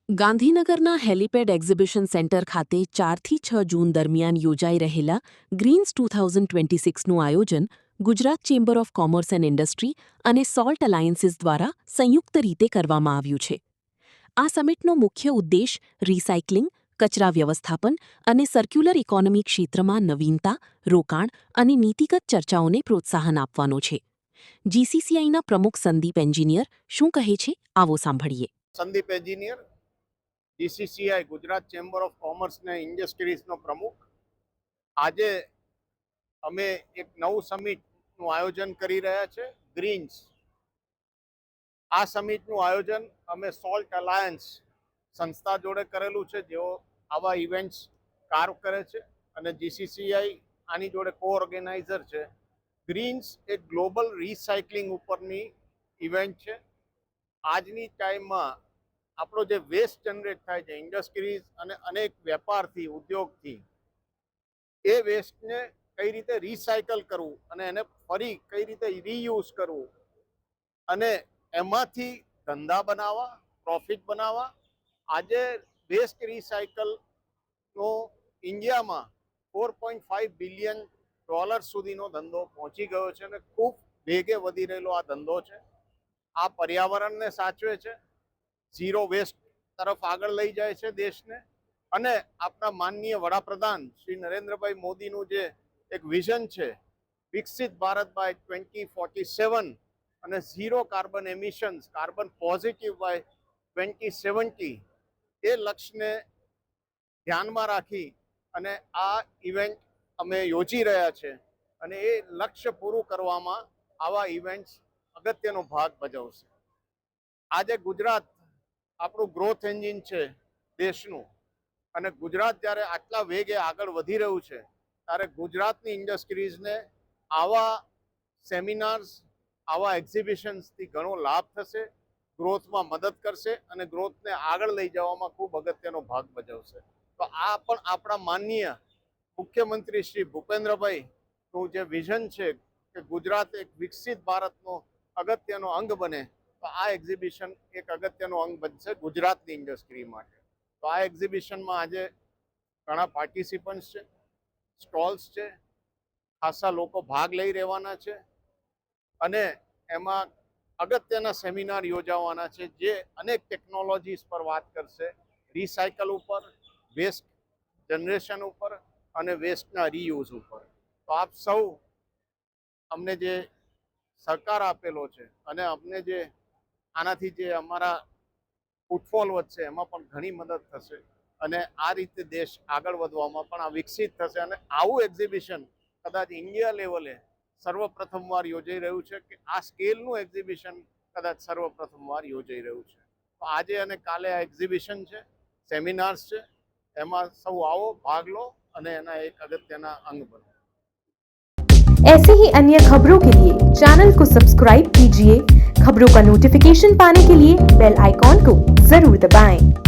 ગાંધીનગરના helipad exhibition centre ખાતે 4 થી 6 જૂન દરમિયાન યોજાઈ રહેલા ગ્રીન્સ 2026નું આયોજન Gujarat chamber of commerce and industry અને સોલ્ટ અલાયન્સીસ દ્વારા સંયુક્ત રીતે કરવામાં આવ્યું છે. આ સમિટનો મુખ્ય ઉદ્દેશ રિસાયક્લિંગ, કચરા વ્યવસ્થાપન અને સર્ક્યુલર ઇકોનોમી ક્ષેત્રમાં નવીનતા, રોકાણ અને નીતિગત ચર્ચાઓને પ્રોત્સાહન આપવાનો છે. જીસીસીઆઈના પ્રમુખ સંદીપ એન્જિનિયર શું કહે છે, આવો સાંભળીએ. Sandeep engineer, GCCI Gujarat chamber of commerce ને ઇન્ડસ્ટ્રીઝનો પ્રમુખ. આજે અમે એક નવું સમિટનું આયોજન કરી રહ્યા છે, ગ્રીન્સ. આ સમિટનું આયોજન અમે સોલ્ટ અલાયન્સ સંસ્થા જોડે કરેલું છે, જેઓ આવા ઇવેન્ટ્સ કાર્ય કરે છે, અને જીસીસીઆઈ આની જોડે કો ઓર્ગેનાઇઝર છે. ગ્રીન્સ એક ગ્લોબલ રિસાયકલિંગ ઉપરની ઇવેન્ટ છે. આજની ટાઈમમાં આપણો જે વેસ્ટ જનરેટ થાય છે ઇન્ડસ્ટ્રીઝ અને અનેક વેપારથી, ઉદ્યોગથી, એ વેસ્ટને કઈ રીતે રિસાયકલ કરવું અને એને ફરી કઈ રીતે રીયુઝ કરવું અને એમાંથી ધંધા બનાવવા, પ્રોફિટ બનાવવા. આજે વેસ્ટ રિસાયકલનો ઇન્ડિયામાં $4.5 બિલિયન સુધીનો ધંધો પહોંચી ગયો છે અને ખૂબ વેગે વધી રહેલો આ ધંધો છે. આ પર્યાવરણને સાચવે છે, ઝીરો વેસ્ટ તરફ આગળ લઈ જાય છે દેશને, અને આપણા માનનીય વડાપ્રધાન શ્રી નરેન્દ્રભાઈ મોદીનું જે એક વિઝન છે, વિકસિત ભારત બાય 2047 અને zero carbon emissions, carbon positive by 2070, એ લક્ષ્યને ધ્યાનમાં રાખી અને આ ઇવેન્ટ અમે યોજી રહ્યા છે. અને એ લક્ષ્ય પૂરું કરવામાં આવા ઇવેન્ટ્સ અગત્યનો ભાગ ભજવશે. આજે ગુજરાત આપણું ગ્રોથ એન્જિન છે દેશનું, અને ગુજરાત જ્યારે આટલા વેગે આગળ વધી રહ્યું છે ત્યારે ગુજરાતની ઇન્ડસ્ટ્રીઝને આવા સેમિનાર્સ, આવા એક્ઝિબિશન્સથી ઘણો લાભ થશે, ગ્રોથમાં મદદ કરશે અને ગ્રોથને આગળ લઈ જવામાં ખૂબ અગત્યનો ભાગ ભજવશે. તો આ પણ આપણા માનનીય મુખ્યમંત્રી શ્રી ભૂપેન્દ્રભાઈનું જે વિઝન છે કે ગુજરાત એક વિકસિત ભારતનો અગત્યનો અંગ બને, તો આ એક્ઝિબિશન એક અગત્યનો અંગ બનશે ગુજરાતની ઇન્ડસ્ટ્રી માટે. તો આ એક્ઝિબિશનમાં આજે ઘણા પાર્ટિસિપન્ટ્સ છે, સ્ટોલ્સ છે, ખાસા લોકો ભાગ લઈ રહેવાના છે, અને એમાં અગત્યના સેમિનાર યોજાવાના છે જે અનેક ટેકનોલોજીસ પર વાત કરશે, રિસાયકલ ઉપર, વેસ્ટ જનરેશન ઉપર અને વેસ્ટના રીયુઝ ઉપર. તો આપ સૌ અમને જે સહકાર આપેલો છે અને અમને જે આનાથી જે અમારા ફૂટફોલ વધશે એમાં પણ ઘણી મદદ થશે, અને આ રીતે દેશ આગળ વધવામાં પણ આ વિકસિત થશે. અને આવું એક્ઝિબિશન કદાચ ઇન્ડિયા લેવલે સર્વપ્રથમવાર યોજાઈ રહ્યું છે, કે આ સ્કેલનું એક્ઝિબિશન કદાચ સર્વપ્રથમવાર યોજાઈ રહ્યું છે. તો આજે અને કાલે આ એક્ઝિબિશન છે, સેમિનાર્સ છે, એમાં સૌ આવો, ભાગ લો અને એના એક અગત્યના અંગ બનો. ऐसे ही अन्य खबरों के लिए चैनल को सब्सक्राइब कीजिए. खबरों का नोटिफिकेशन पाने के लिए बेल आइकॉन को जरूर दबाएं.